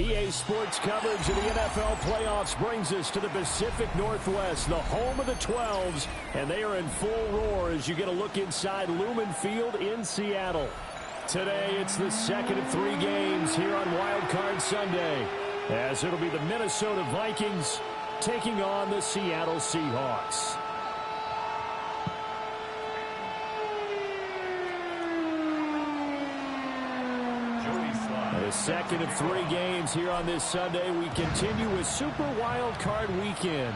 EA Sports coverage of the NFL playoffs brings us to the Pacific Northwest, the home of the 12s, and they are in full roar as you get a look inside Lumen Field in Seattle. Today, it's the second of 3 games here on Wild Card Sunday, as it'll be the Minnesota Vikings taking on the Seattle Seahawks. The second of 3 games here on this Sunday. We continue with Super Wild Card Weekend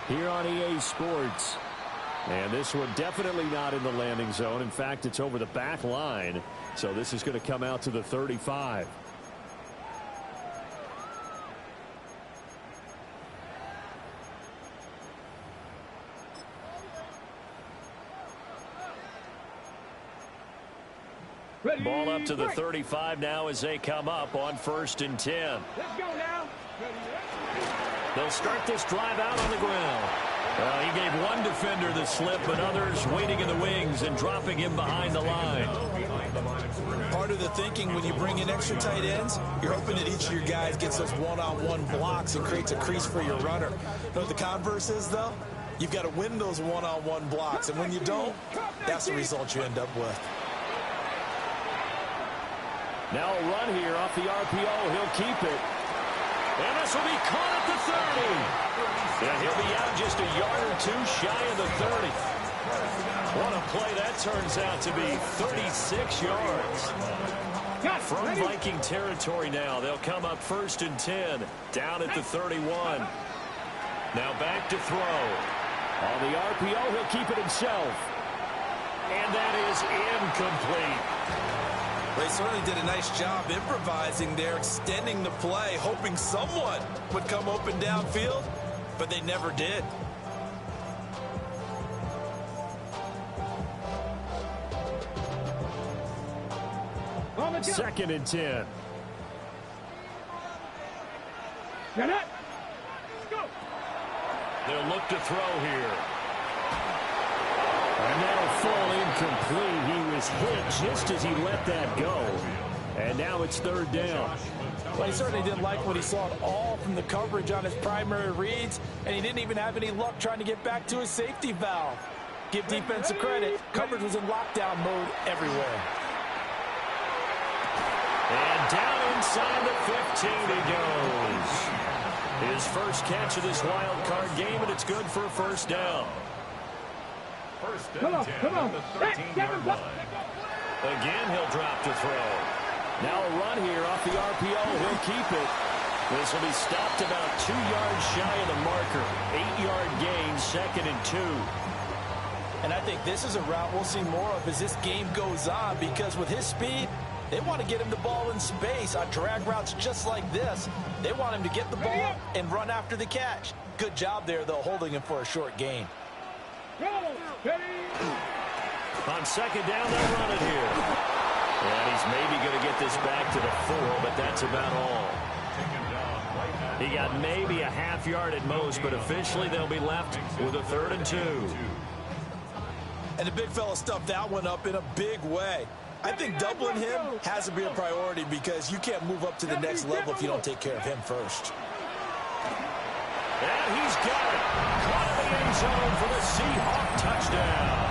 here on EA Sports. And this one definitely not in the landing zone. In fact, it's over the back line. So this is going to come out to the 35. Ball up to the 35 now as they come up on 1st and 10. Let's go now. They'll start this drive out on the ground. He gave one defender the slip, but others waiting in the wings and dropping him behind the line. Part of the thinking when you bring in extra tight ends, you're hoping that each of your guys gets those one-on-one blocks and creates a crease for your runner. You know what the converse is, though? You've got to win those one-on-one blocks, and when you don't, that's the result you end up with. Now a run here off the RPO. He'll keep it. And this will be caught at the 30. And he'll be out just a yard or 2 shy of the 30. What a play that turns out to be. 36 yards. From Viking territory now. They'll come up 1st and 10. Down at the 31. Now back to throw. On the RPO, he'll keep it himself. And that is incomplete. They certainly did a nice job improvising there, extending the play, hoping someone would come open downfield, but they never did. Second and 10. They'll look to throw here. And that'll fall incomplete. He was hit just as he let that go. And now it's 3rd down. Well, he certainly didn't like what he saw at all from the coverage on his primary reads, and he didn't even have any luck trying to get back to his safety valve. Give defensive credit. Coverage was in lockdown mode everywhere. And down inside the 15 he goes. His first catch of this wild card game, and it's good for a 1st down. Come on. Again, he'll drop to throw. Now a run here off the RPO. He'll keep it. This will be stopped about 2 yards shy of the marker. 8-yard gain, 2nd and 2. And I think this is a route we'll see more of as this game goes on, because with his speed, they want to get him the ball in space on drag routes just like this. They want him to get the ball and run after the catch. Good job there, though, holding him for a short gain. On 2nd down, they'll run it here. And he's maybe going to get this back to the 4, but that's about all. He got maybe a half yard at most, but officially they'll be left with a 3rd and 2. And the big fella stuffed that one up in a big way. I think doubling him has to be a priority, because you can't move up to the next level if you don't take care of him first. And he's got it. Caught in the end zone for the Seahawk touchdown.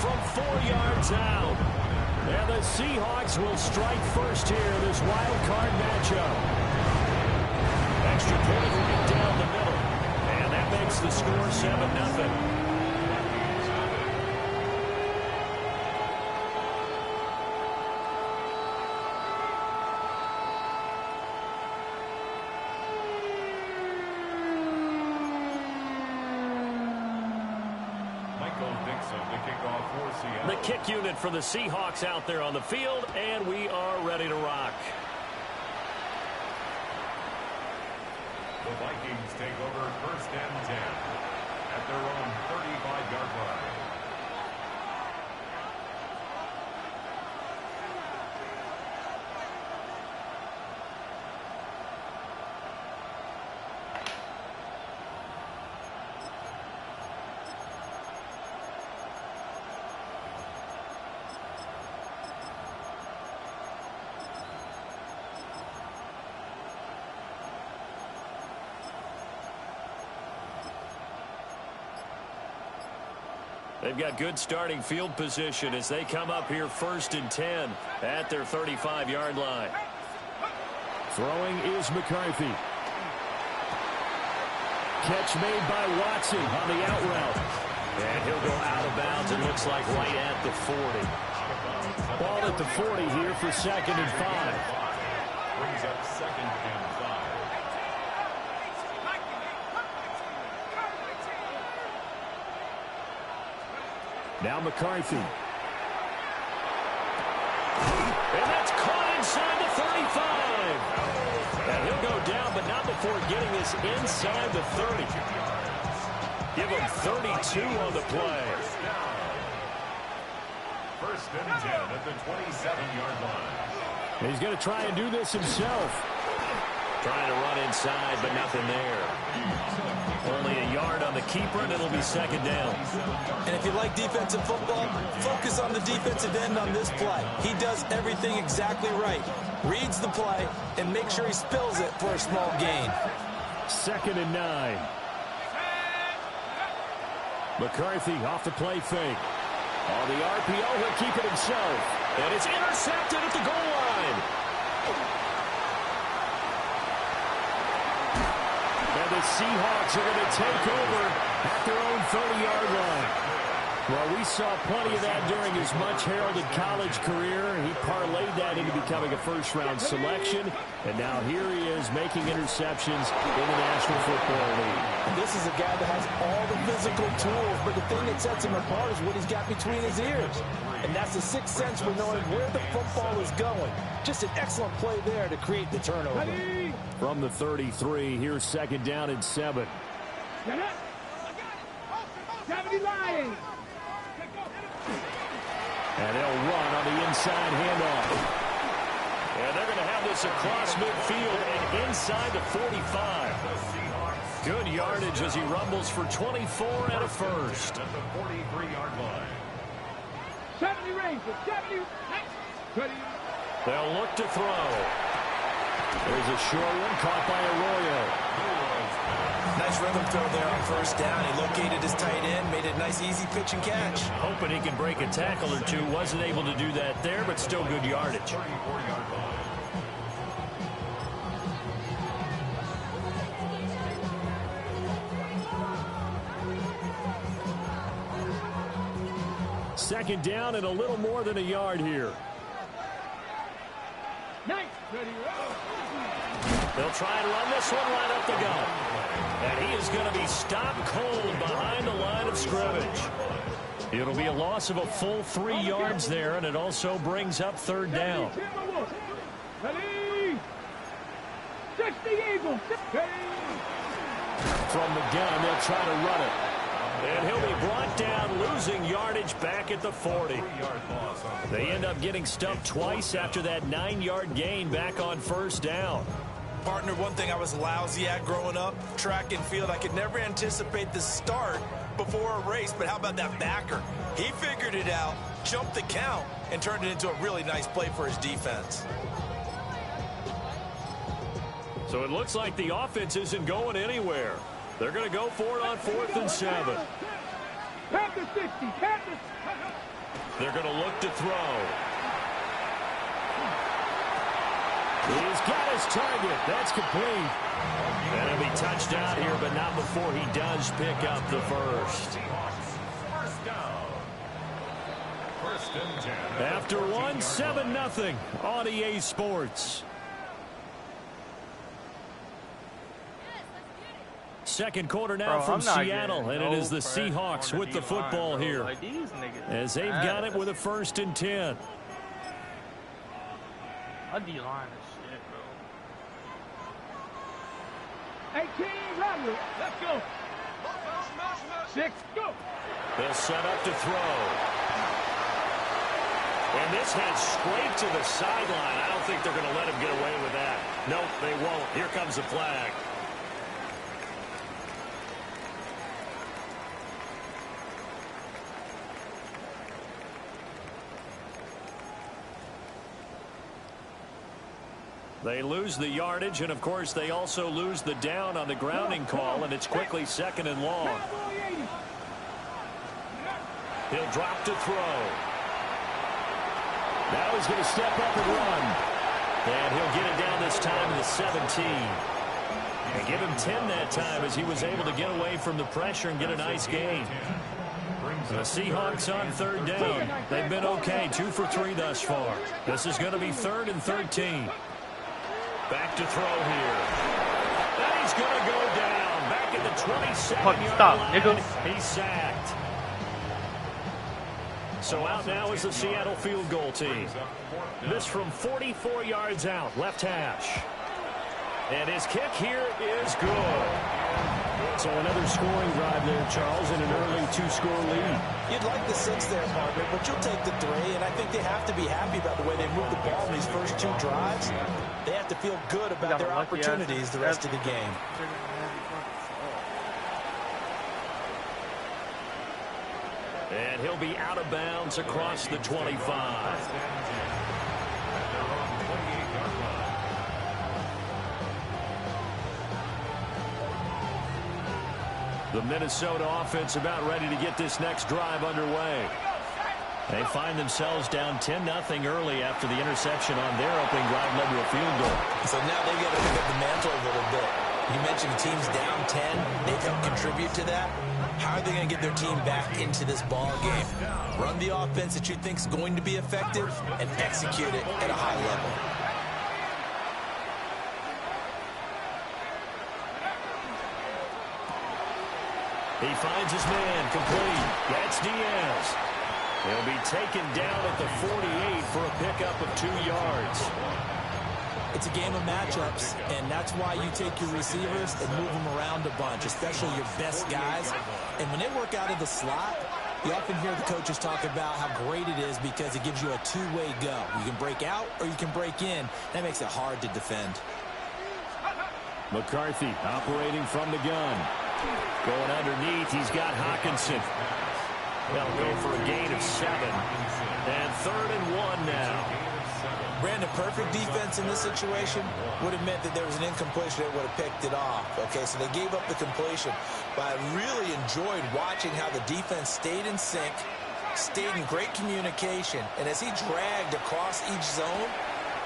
From 4 yards out. And the Seahawks will strike first here in this wild card matchup. Extra point right down the middle. And that makes the score 7-0. The kick unit for the Seahawks out there on the field, and we are ready to rock. The Vikings take over 1st and 10 at their own 35-yard line. They've got good starting field position as they come up here 1st and 10 at their 35-yard line. Throwing is McCarthy. Catch made by Watson on the out route. And he'll go out of bounds, it looks like right at the 40. Ball at the 40 here for 2nd and 5. Brings up 2nd and 5. Now McCarthy. And that's caught inside the 35. And he'll go down, but not before getting this inside the 30. Give him 32 on the play. 1st and 10 at the 27-yard line. He's going to try and do this himself. Trying to run inside, but nothing there. Only a yard on the keeper, and it'll be 2nd down. And if you like defensive football, focus on the defensive end on this play. He does everything exactly right. Reads the play and makes sure he spills it for a small gain. 2nd and 9. McCarthy off the play fake. On the RPO, he'll keep it himself. And it's intercepted at the goal line. And the Seahawks are going to take over at their own 30-yard line. Well, we saw plenty of that during his much-heralded college career. He parlayed that into becoming a first-round selection. And now here he is making interceptions in the National Football League. This is a guy that has all the physical tools, but the thing that sets him apart is what he's got between his ears. And that's the sixth sense for knowing where the football is going. Just an excellent play there to create the turnover. From the 33, here's 2nd down and 7. And they'll run on the inside handoff. And they're going to have this across midfield and inside the 45. Good yardage as he rumbles for 24 and a first. At the 43-yard line. 70 range, 70. They'll look to throw. There's a short one caught by Arroyo. Nice rhythm throw there on 1st down. He located his tight end, made it a nice easy pitch and catch. Hoping he can break a tackle or two. Wasn't able to do that there, but still good yardage. 34-yard line. Second down and a little more than a yard here. They'll try and run this one right up the gut. And he is going to be stopped cold behind the line of scrimmage. It'll be a loss of a full 3 yards there, and it also brings up 3rd down. From the gun, they'll try to run it. And he'll be brought down, losing yardage back at the 40. They end up getting stuffed twice after that 9-yard gain back on 1st down. Partner, one thing I was lousy at growing up, track and field, I could never anticipate the start before a race, but how about that backer? He figured it out, jumped the count, and turned it into a really nice play for his defense. So it looks like the offense isn't going anywhere. They're going to go for it on 4th and 7. They're going to look to throw. He's got his target. That's complete. And he'll be touched out here, but not before he does pick up the first. First down. 1st and 10. After 1, 7-0 on EA Sports. Second quarter now from Seattle, and it is the Seahawks with the football here as they've got it with a 1st and 10. Our D-line is shit, bro. 18, run. Let's go. 6, go. They'll set up to throw. And this heads straight to the sideline. I don't think they're going to let him get away with that. Nope, they won't. Here comes the flag. They lose the yardage, and, of course, they also lose the down on the grounding call, and it's quickly 2nd and long. He'll drop to throw. Now he's going to step up and run. And he'll get it down this time to the 17. And give him 10 that time as he was able to get away from the pressure and get a nice gain. The Seahawks on third down. They've been okay, 2 for 3 thus far. This is going to be 3rd and 13. Back to throw here. And he's going to go down. Back at the 27-yard line. Nigga. He's sacked. So out now is the Seattle field goal team. This from 44 yards out, left hash. And his kick here is good. So another scoring drive there, Charles, in an early 2-score lead. You'd like the 6 there, partner, but you'll take the 3, and I think they have to be happy about the way they moved the ball in these first 2 drives. They have to feel good about their opportunities the rest of the game. And he'll be out of bounds across the 25. The Minnesota offense about ready to get this next drive underway. They find themselves down 10-0 early after the interception on their opening drive led to a field goal. So now they've got to pick up the mantle a little bit. You mentioned the team's down 10. They've helped contribute to that. How are they going to get their team back into this ball game? Run the offense that you think is going to be effective and execute it at a high level. He finds his man complete. That's Diaz. He'll be taken down at the 48 for a pickup of 2 yards. It's a game of matchups, and that's why you take your receivers and move them around a bunch, especially your best guys. And when they work out of the slot, you often hear the coaches talk about how great it is because it gives you a two-way go. You can break out or you can break in. That makes it hard to defend. McCarthy operating from the gun. Going underneath, he's got Hockenson. They'll go for a gain of 7. And 3rd and 1 now. Brandon, perfect defense in this situation would have meant that there was an incompletion that would have picked it off. Okay, so they gave up the completion. But I really enjoyed watching how the defense stayed in sync, stayed in great communication. And as he dragged across each zone,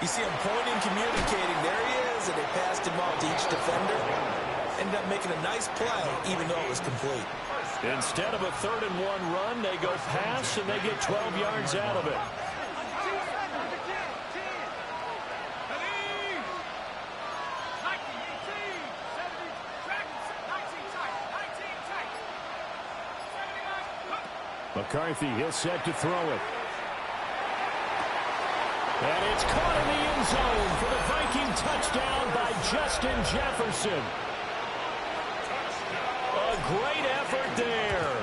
you see him pointing, communicating. There he is, and they passed him off to each defender. Ended up making a nice play, even though it was complete. Instead of a 3rd and 1 run, they go pass, and they get 12 yards out of it. McCarthy, he'll set to throw it. And it's caught in the end zone for the Viking touchdown by Justin Jefferson. A great effort there.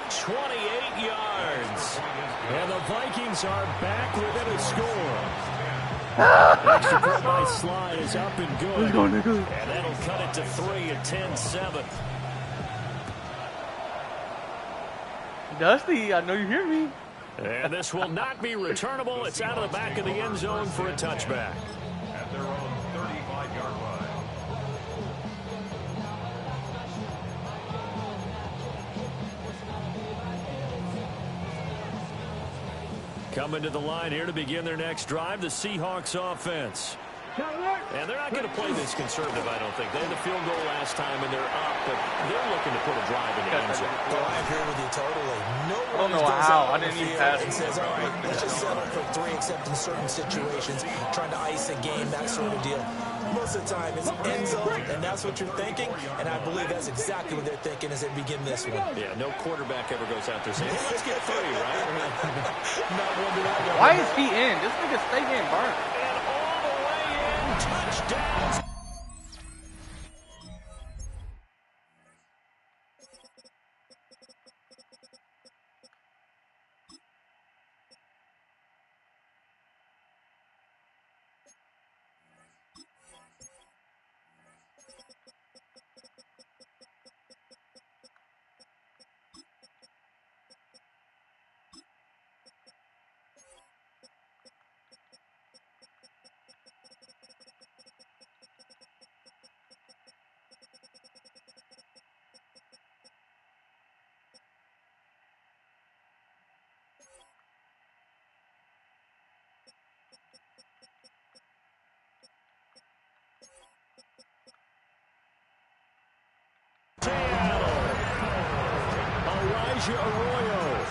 28 yards. And the Vikings are back within a score. Extra point by Slide is up and good. Let's go, nigga. And that'll cut it to 3 at 10-7. Dusty, I know you hear me. And this will not be returnable. It's out of the back of the end zone for a touchback. At their own 35-yard line. Coming to the line here to begin their next drive, the Seahawks offense. And they're not going to play this conservative, I don't think. They had the field goal last time, and they're up, but they're looking to put a drive in the end zone. Well, I agree with you totally. No one know goes how. out on I the didn't even field pass and it. says, all right, let's just settle for 3, except in certain situations, trying to ice a game, that sort of deal. Most of the time, it's end zone, and that's what you're thinking, and I believe that's exactly what they're thinking as they begin this one. Yeah, no quarterback ever goes out there saying, hey, let's get 3, right? Not one that I know. Why is he in? This nigga stay getting burnt. And all the way in, touchdown. Elijah Arroyo,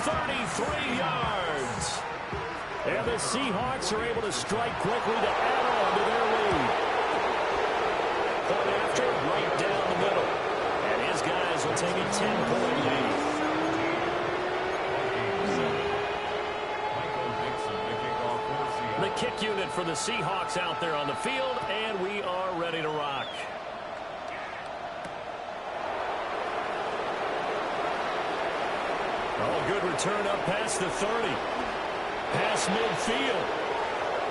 33 yards. And the Seahawks are able to strike quickly to add on to their lead. Point after, right down the middle. And his guys will take a 10-point lead. The kick unit for the Seahawks out there on the field, and we are ready to rock. Oh, good return up past the 30. Past midfield.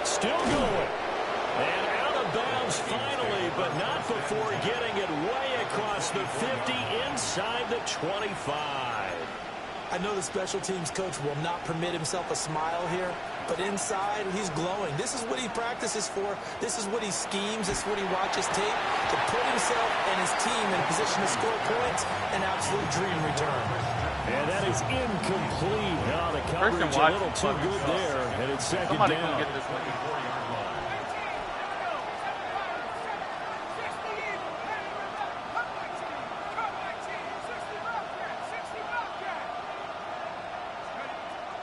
Still going. And out of bounds finally, but not before getting it way across the 50 inside the 25. I know the special teams coach will not permit himself a smile here, but inside, he's glowing. This is what he practices for. This is what he schemes. This is what he watches tape to put himself and his team in a position to score points. An absolute dream return. And that is incomplete. Oh, the coverage a little too good there, and it's second down. Get this one.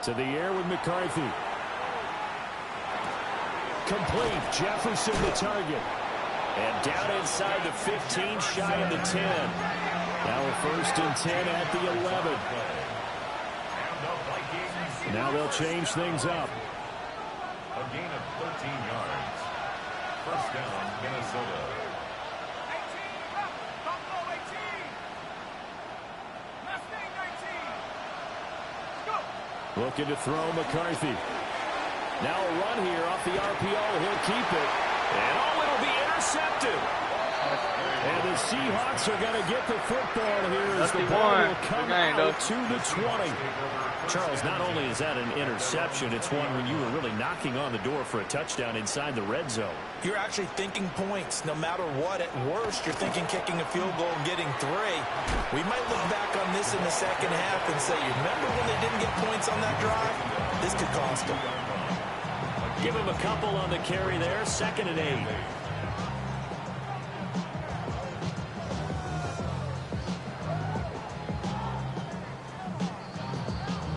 To the air with McCarthy. Complete. Jefferson the target. And down inside the 15, shy of the 10. Now a 1st and 10 at the 11. Now they'll change things up. A gain of 13 yards. First down, Minnesota. Looking to throw McCarthy. Now a run here off the RPO. He'll keep it. And oh, it'll be intercepted. And the Seahawks are going to get the football here as the ball will come out to the 20. Charles, not only is that an interception, it's one when you were really knocking on the door for a touchdown inside the red zone. You're actually thinking points no matter what. At worst, you're thinking kicking a field goal and getting 3. We might look back on this in the second half and say, you remember when they didn't get points on that drive? This could cost them. Give him a couple on the carry there. 2nd and 8.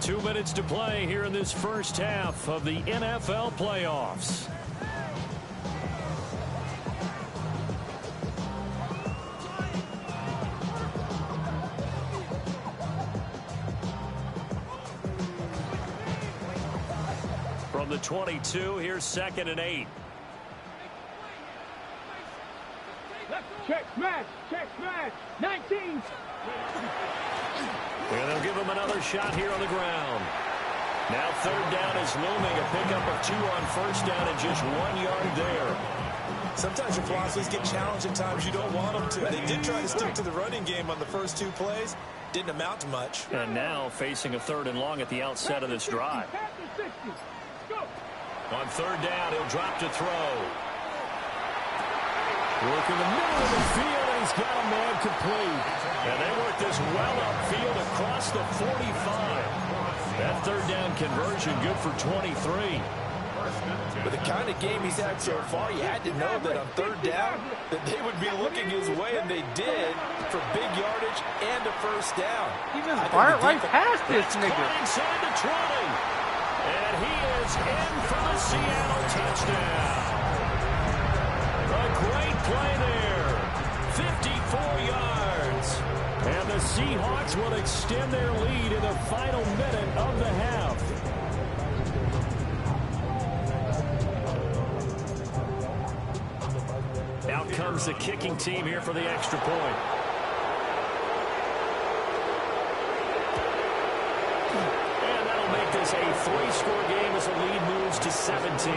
2 minutes to play here in this first half of the NFL playoffs. From the 22, here's 2nd and 8. Check smash, 19. And they'll give him another shot here on the ground. Now 3rd down is looming. A pickup of 2 on 1st down and just 1 yard there. Sometimes your philosophies get challenged at times you don't want them to. They did try to stick to the running game on the first 2 plays. Didn't amount to much. And now facing a 3rd and long at the outset of this drive. On 3rd down, he'll drop to throw. Work in the middle of the field, and he's got a man complete. And they work this well upfield across the 45. That 3rd down conversion good for 23. With the kind of game he's had so far, you had to know that on 3rd down that they would be looking his way, and they did, for big yardage and a 1st down. He just fired right past this nigga. Inside the 20. And he is in for the Seattle touchdown. A great play there. 54 yards. And the Seahawks will extend their lead in the final minute of the half. Out comes the kicking team here for the extra point. And that'll make this a 3-score game as the lead moves to 17.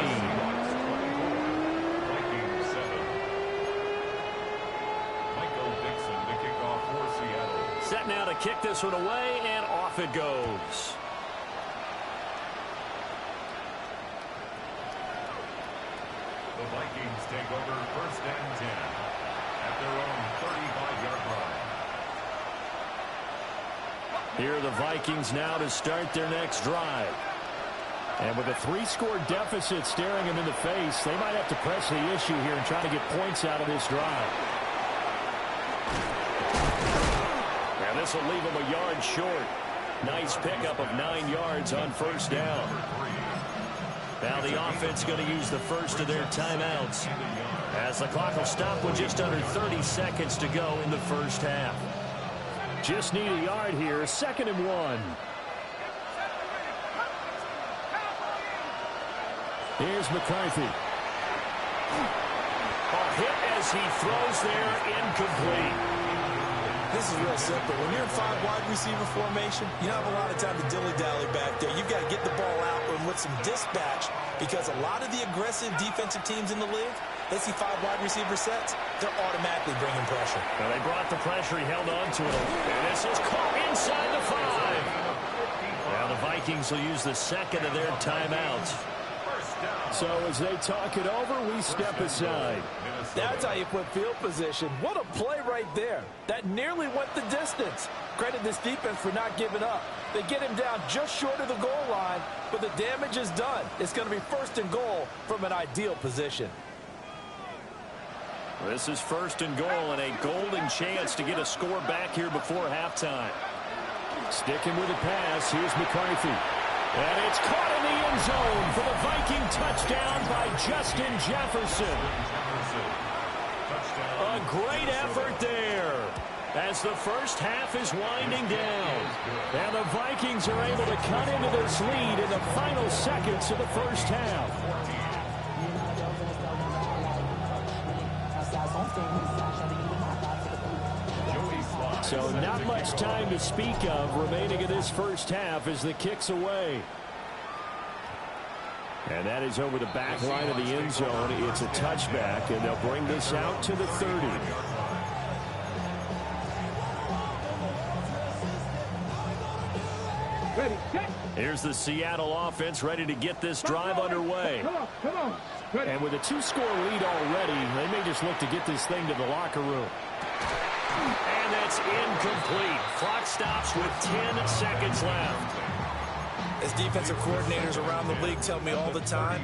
Set now to kick this one away, and off it goes. The Vikings take over 1st and 10 at their own 35-yard line. Here are the Vikings now to start their next drive. And with a 3-score deficit staring them in the face, they might have to press the issue here and try to get points out of this drive. And this will leave them a yard short. Nice pickup of 9 yards on first down. Now the offense going to use the first of their timeouts, as the clock will stop with just under 30 seconds to go in the first half. Just need a yard here. 2nd and 1. Here's McCarthy. A hit as he throws there, incomplete. This is real simple. When you're in 5 wide receiver formation, you don't have a lot of time to dilly-dally back there. You've got to get the ball out and with some dispatch, because a lot of the aggressive defensive teams in the league, they see 5 wide receiver sets, they're automatically bringing pressure. Now they brought the pressure. He held on to it. And this is caught inside the 5. Now the Vikings will use the 2nd of their timeouts. So as they talk it over, we step aside. That's how you put field position. What a play right there. That nearly went the distance. Credit this defense for not giving up. They get him down just short of the goal line, but the damage is done. It's going to be 1st and goal from an ideal position. This is 1st and goal, and a golden chance to get a score back here before halftime. Sticking with the pass, here's McCarthy. And it's caught in the end zone for the Viking touchdown by Justin Jefferson. A great effort there as the first half is winding down. And the Vikings are able to cut into this lead in the final seconds of the first half. So not much time to speak of remaining in this first half as the kick's away. And that is over the back line of the end zone. It's a touchback, and they'll bring this out to the 30. Ready, set. Here's the Seattle offense ready to get this drive underway. Come on. Ready. And with a 2-score lead already, they may just look to get this thing to the locker room. And that's incomplete. Clock stops with 10 seconds left. As defensive coordinators around the league tell me all the time,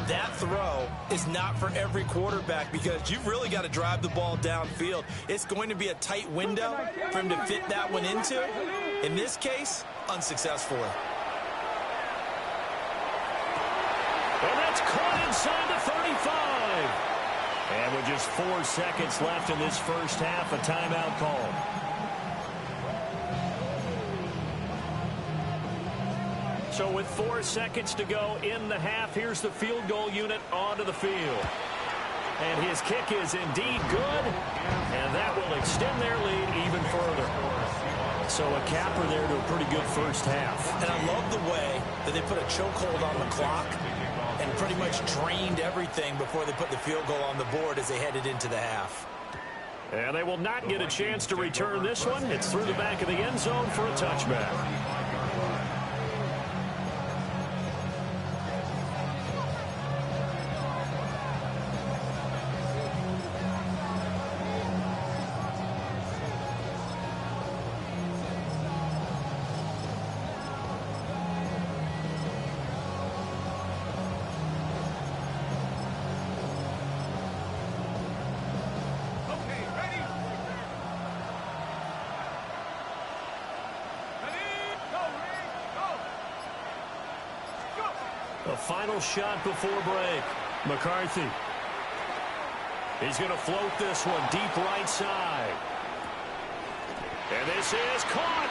that throw is not for every quarterback, because you've really got to drive the ball downfield. It's going to be a tight window for him to fit that one into. In this case, unsuccessfully. And that's caught inside the 35. And with just 4 seconds left in this first half, a timeout called. So with 4 seconds to go in the half, here's the field goal unit onto the field. And his kick is indeed good, and that will extend their lead even further. So a capper there to a pretty good first half. And I love the way that they put a chokehold on the clock and pretty much drained everything before they put the field goal on the board as they headed into the half. And they will not get a chance to return this one. It's through the back of the end zone for a touchback. A final shot before break. McCarthy. He's going to float this one deep right side. And this is caught.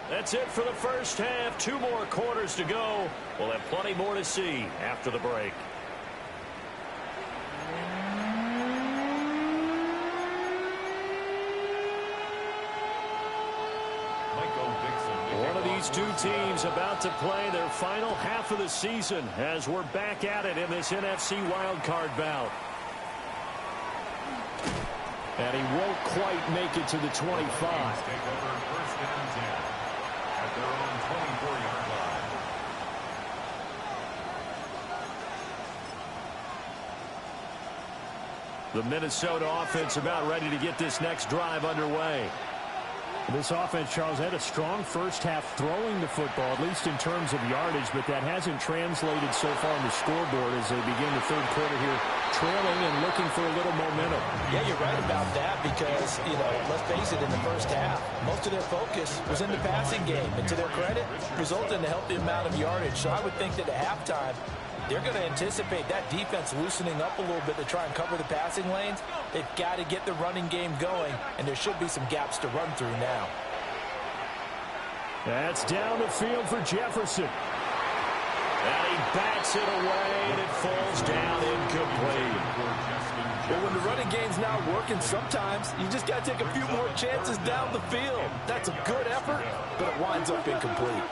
That's it for the first half. 2 more quarters to go. We'll have plenty more to see after the break. One of these two teams about to play their final half of the season as we're back at it in this NFC wildcard bout. And he won't quite make it to the 25. Take over 1st and 10 at their own 24-yard line. The Minnesota offense about ready to get this next drive underway. This offense, Charles, had a strong first half throwing the football, at least in terms of yardage, but that hasn't translated so far on the scoreboard as they begin the third quarter here, trailing and looking for a little momentum. Yeah, you're right about that because, let's face it, in the first half, most of their focus was in the passing game. And to their credit, resulted in a healthy amount of yardage. So I would think that at halftime, they're going to anticipate that defense loosening up a little bit to try and cover the passing lanes. They've got to get the running game going, and there should be some gaps to run through now. That's down the field for Jefferson. And he backs it away, and it falls down incomplete. But when the running game's not working, sometimes you just got to take a few more chances down the field. That's a good effort, but it winds up incomplete.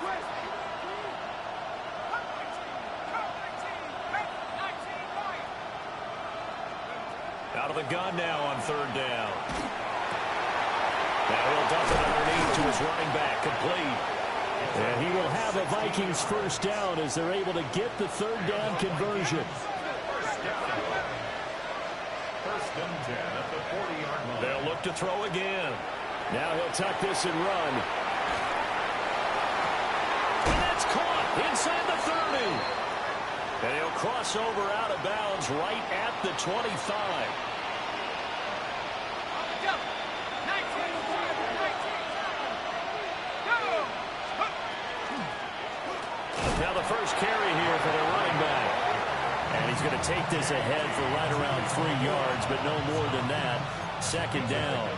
Out of the gun now on third down. Now he'll dump it underneath to his running back, complete. And he will have a Vikings first down as they're able to get the third down conversion. First and 10 at the 40-yard line. They'll look to throw again. Now he'll tuck this and run. And that's caught inside the 30. And he'll cross over out of bounds right at the 25. Now the first carry here for the running back. And he's going to take this ahead for right around 3 yards, but no more than that. Second down.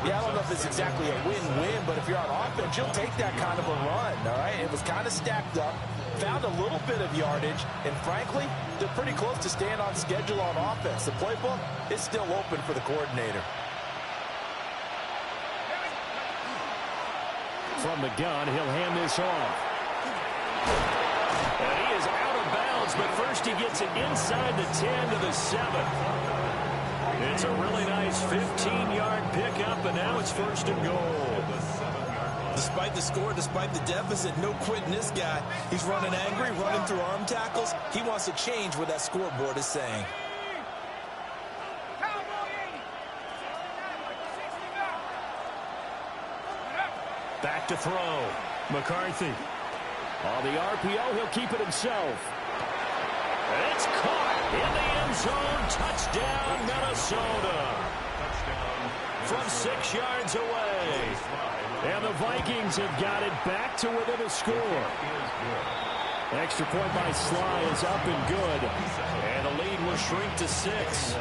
Yeah, I don't know if it's exactly a win-win, but if you're on offense, you'll take that kind of a run, all right? It was kind of stacked up, found a little bit of yardage, and frankly, they're pretty close to staying on schedule on offense. The playbook is still open for the coordinator. From the gun, he'll hand this off. And he is out of bounds, but first he gets it inside the 10 to the 7. It's a really nice 15-yard pickup, and now it's first and goal. Despite the score, despite the deficit, no quitting this guy. He's running angry, running through arm tackles. He wants to change what that scoreboard is saying. Back to throw. McCarthy. On the RPO, he'll keep it himself. It's caught in the end zone. Touchdown, Minnesota. From 6 yards away. And the Vikings have got it back to within a score. Extra point by Sly is up and good. And the lead will shrink to 6.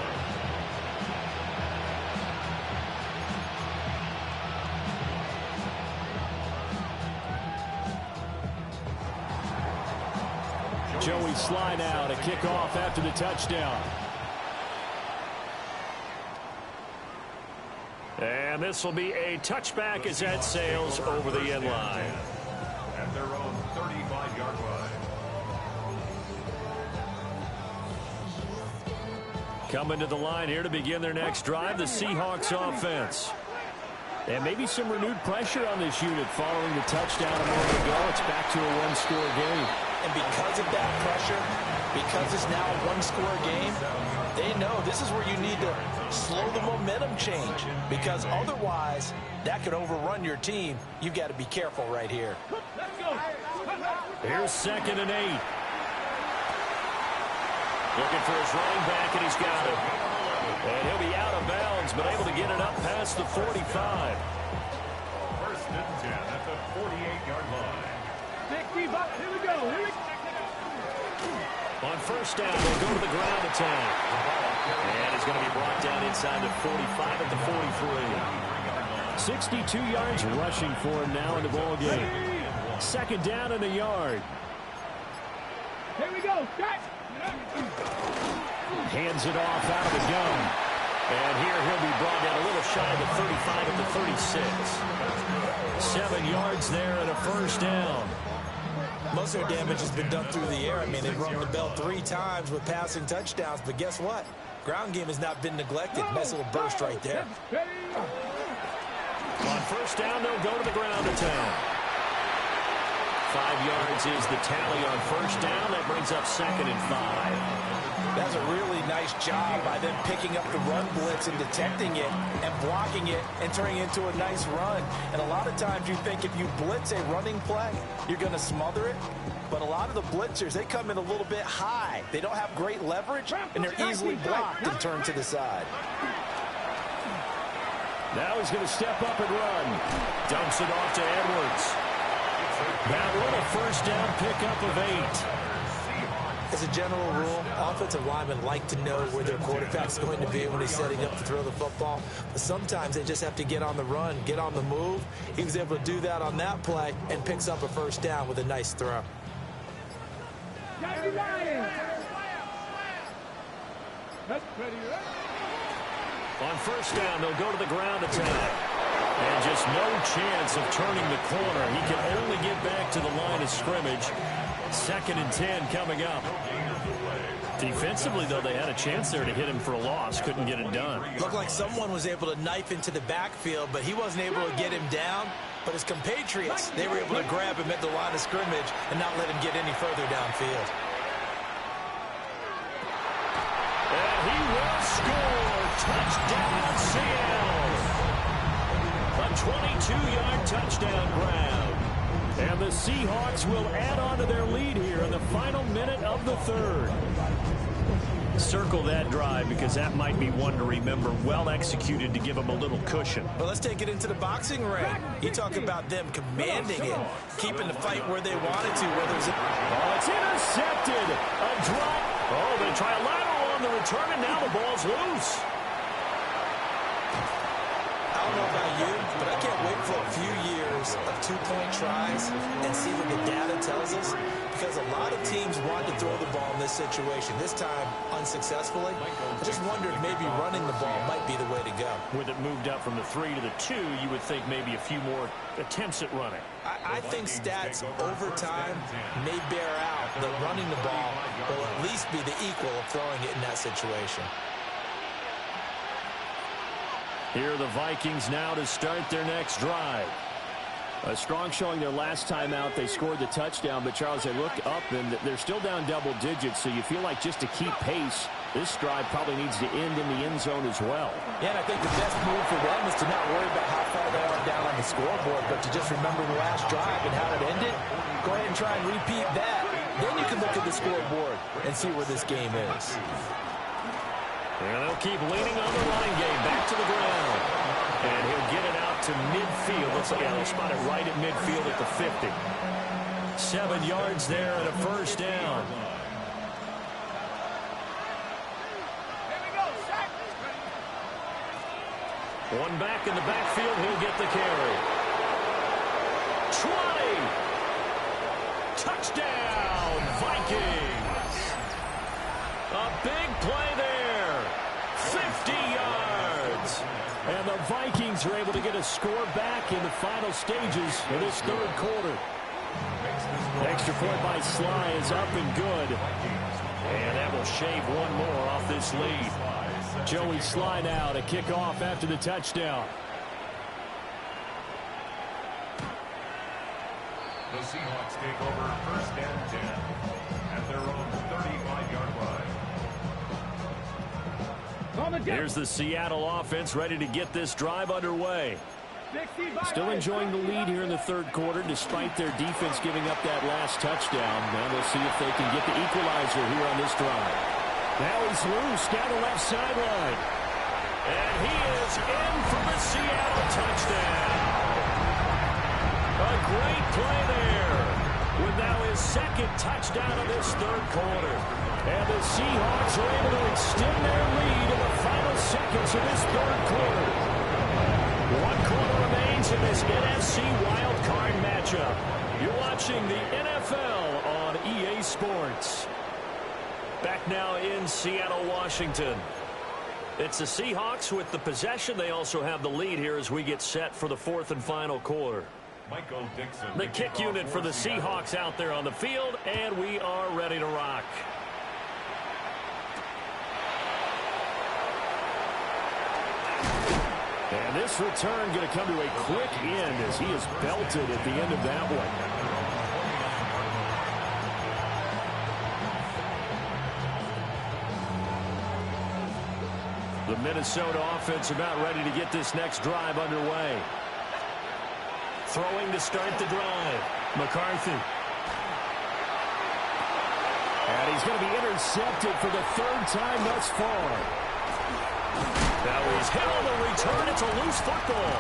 Joey Sly now to kick off after the touchdown. And this will be a touchback as that sails over the end line. At their own 35-yard line. Coming to the line here to begin their next drive, the Seahawks offense. And maybe some renewed pressure on this unit following the touchdown a moment ago. It's back to a one-score game. And because of that pressure, because it's now a one-score game, they know this is where you need to slow the momentum change. Because otherwise, that could overrun your team. You've got to be careful right here. Here's 2nd and 8. Looking for his running back, and he's got it. And he'll be out of bounds, but able to get it up past the 45. First and 10 at the 48-yard line. Here we go. On first down, they'll go to the ground attack. And he's going to be brought down inside the 45 at the 43. 62 yards rushing for him now in the ball game. 2nd down and a yard. Here we go. Start. Hands it off out of the gun. And here he'll be brought down a little shy of the 35 at the 36. 7 yards there and a first down. Most of their damage has been done through the air. I mean, they've rung the bell 3 times with passing touchdowns, but guess what? Ground game has not been neglected. Nice little burst right there. On first down, they'll go to the ground attack. 5 yards is the tally on first down. That brings up 2nd and 5. That's a really nice job by them picking up the run blitz and detecting it and blocking it and turning it into a nice run. And a lot of times you think if you blitz a running play, you're going to smother it. But a lot of the blitzers, they come in a little bit high. They don't have great leverage, and they're easily blocked and turned to the side. Now he's going to step up and run. Dumps it off to Edwards. That one a first down pickup of 8. As a general rule, offensive linemen like to know where their quarterback's going to be when he's setting up to throw the football. But sometimes they just have to get on the run, get on the move. He was able to do that on that play and picks up a first down with a nice throw. On first down, they'll go to the ground attack. And just no chance of turning the corner. He can only get back to the line of scrimmage. 2nd and 10 coming up. Defensively, though, they had a chance there to hit him for a loss. Couldn't get it done. Looked like someone was able to knife into the backfield, but he wasn't able to get him down. But his compatriots, they were able to grab him at the line of scrimmage and not let him get any further downfield. And he will score. Touchdown, Seattle. A 22-yard touchdown grab. And the Seahawks will add on to their lead here in the final minute of the 3rd. Circle that drive because that might be one to remember. Well executed to give them a little cushion. Well, let's take it into the boxing ring. You talk about them commanding it, keeping the fight where they wanted to. Whether it's it's intercepted. A drop. Oh, they try a lateral on the return, and now the ball's loose. I don't know about you, but I can't wait for a few years of 2-point tries and see what the data tells us, because a lot of teams want to throw the ball in this situation. This time, unsuccessfully. I just wondered maybe running the ball might be the way to go. With it moved up from the 3 to the 2, you would think maybe a few more attempts at running. I think stats over time may bear out that running the ball will at least be the equal of throwing it in that situation. Here are the Vikings now to start their next drive. A strong showing their last time out. They scored the touchdown, but Charles, they look up and they're still down double digits, so you feel like just to keep pace, this drive probably needs to end in the end zone as well. Yeah, and I think the best move for them is to not worry about how far they are down on the scoreboard, but to just remember the last drive and how it ended. Go ahead and try and repeat that. Then you can look at the scoreboard and see where this game is. And they'll keep leaning on the running game. Back to the ground. And he'll get it out to midfield. They'll spot it right at midfield at the 50. 7 yards there and a first down. One back in the backfield. He'll get the carry. 20. Touchdown, Vikings. A big play there. 50 yards. And the Vikings are able to get a score back in the final stages of this 3rd quarter. Extra point by Sly is up and good. And that will shave one more off this lead. Joey Sly now to kick off after the touchdown. The Seahawks take over 1st and 10 at their own 35-yard line. Here's the Seattle offense ready to get this drive underway. Still enjoying the lead here in the 3rd quarter despite their defense giving up that last touchdown. Now we'll see if they can get the equalizer here on this drive. Now he's loose down the left sideline. And he is in for the Seattle touchdown. A great play there. With now his 2nd touchdown of this 3rd quarter. And the Seahawks are able to extend their lead in the final seconds of this 3rd quarter. 1 quarter remains in this NFC wildcard matchup. You're watching the NFL on EA Sports. Back now in Seattle, Washington. It's the Seahawks with the possession. They also have the lead here as we get set for the 4th and final quarter. Michael Dixon. The kick unit for the Seahawks out there on the field, and we are ready to rock. And this return going to come to a quick end as he is belted at the end of that one. The Minnesota offense about ready to get this next drive underway. Throwing to start the drive. McCarthy. And he's going to be intercepted for the third time thus far. Now he's hit on the return. It's a loose football.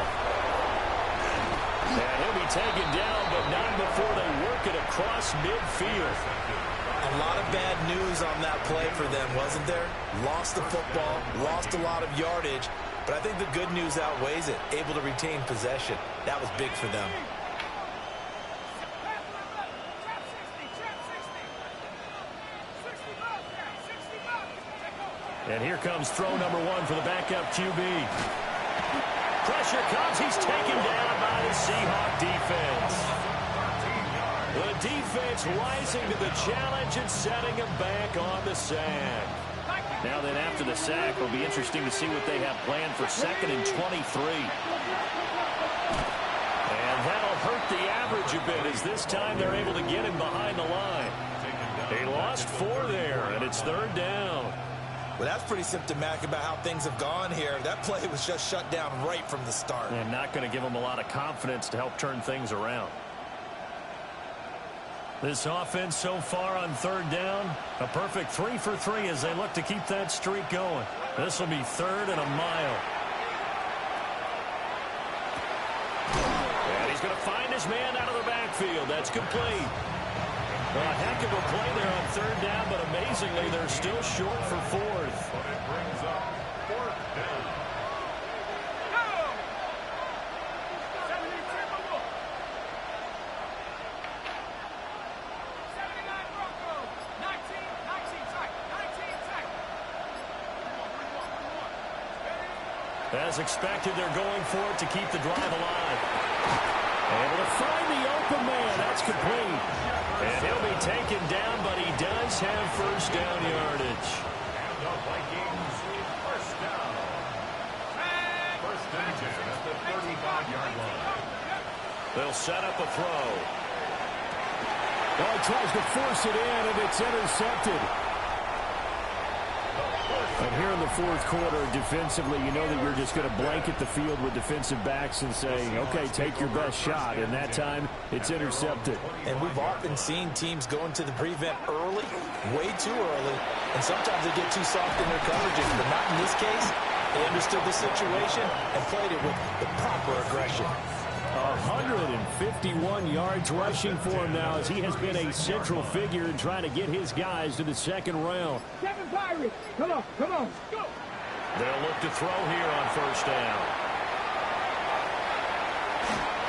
And he'll be taken down, but not before they work it across midfield. A lot of bad news on that play for them, wasn't there? Lost the football, lost a lot of yardage, but I think the good news outweighs it. Able to retain possession. That was big for them. And here comes throw number one for the backup QB. Pressure comes. He's taken down by the Seahawk defense. The defense rising to the challenge and setting him back on the sack. Now then, after the sack, it'll be interesting to see what they have planned for 2nd and 23. And that'll hurt the average a bit as this time they're able to get him behind the line. They lost 4 there, and it's 3rd down. Well, that's pretty symptomatic about how things have gone here. That play was just shut down right from the start. And not going to give them a lot of confidence to help turn things around. This offense so far on 3rd down, a perfect 3 for 3 as they look to keep that streak going. This will be 3rd and a mile. And he's going to find his man out of the backfield. That's complete. A heck of a play there on 3rd down, but amazingly, they're still short for 4th. But it brings up 4th down. As expected, they're going for it to keep the drive alive. Able to find the open man. That's complete. And he'll be taken down, but he does have 1st down yardage. And the Vikings, 1st down. 1st and 10 at the 35-yard line. They'll set up a throw. Oh, he tries to force it in, and it's intercepted. And here in the 4th quarter, defensively, you know that you're just going to blanket the field with defensive backs and say, okay, take your best shot. And that time, it's intercepted. And we've often seen teams go into the prevent early, way too early, and sometimes they get too soft in their coverages. But not in this case. They understood the situation and played it with the proper aggression. 151 yards rushing for him now as he has been a central figure in trying to get his guys to the 2nd round. Kevin Pirates, come on, go. They'll look to throw here on 1st down.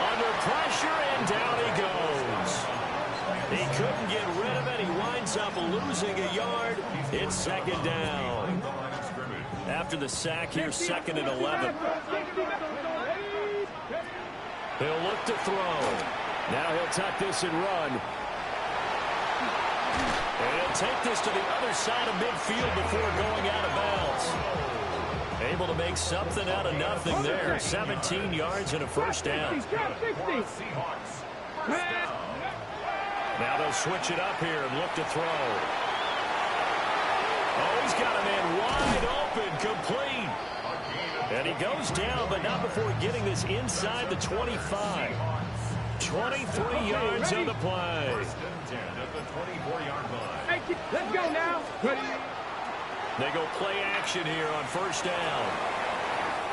Under pressure, and down he goes. He couldn't get rid of it. He winds up losing a yard. It's 2nd down. After the sack here, 2nd and 11. He'll look to throw. Now he'll tuck this and run. And he'll take this to the other side of midfield before going out of bounds. Able to make something out of nothing there. 17 yards and a 1st down. Now they'll switch it up here and look to throw. Oh, he's got a man wide open, complete. And he goes down, but not before getting this inside the 25. 23 yards on the play. 1st and 10 at the 24-yard line. Hey, let's go now. They go play action here on 1st down.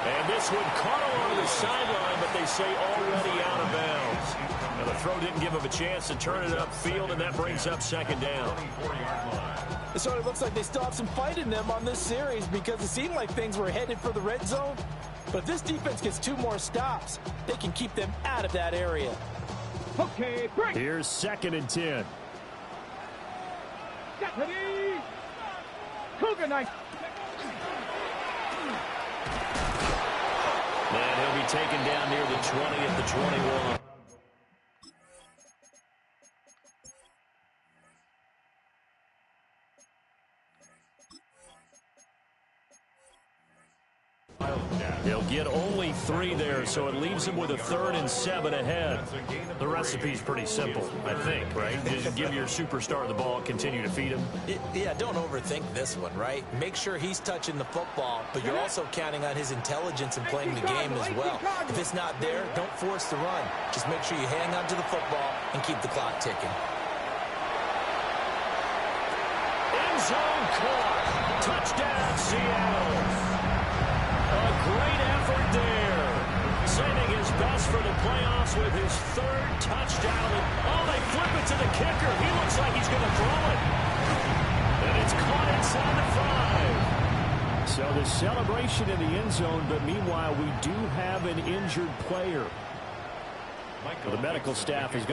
And this one caught along the sideline, but they say already out of bounds. Now the throw didn't give him a chance to turn it upfield, and that brings up 2nd down. 24-yard line. It sort of looks like they still have some fight in them on this series because it seemed like things were headed for the red zone. But if this defense gets 2 more stops, they can keep them out of that area. Okay, break. Here's 2nd and 10. Get ready. Cougar knife. And he'll be taken down near the 20 at the 21. They'll get only 3 there, so it leaves them with a 3rd and 7 ahead. The recipe's pretty simple, I think, right? Just give your superstar the ball, continue to feed him. Yeah, don't overthink this one, right? Make sure he's touching the football, but you're also counting on his intelligence in playing the game as well. If it's not there, don't force the run. Just make sure you hang on to the football and keep the clock ticking. End zone caught. Touchdown, Seattle. A great effort there. Saving his best for the playoffs with his 3rd touchdown. Oh, they flip it to the kicker. He looks like he's going to throw it. And it's caught inside the 5. So the celebration in the end zone, but meanwhile, we do have an injured player. The medical staff is going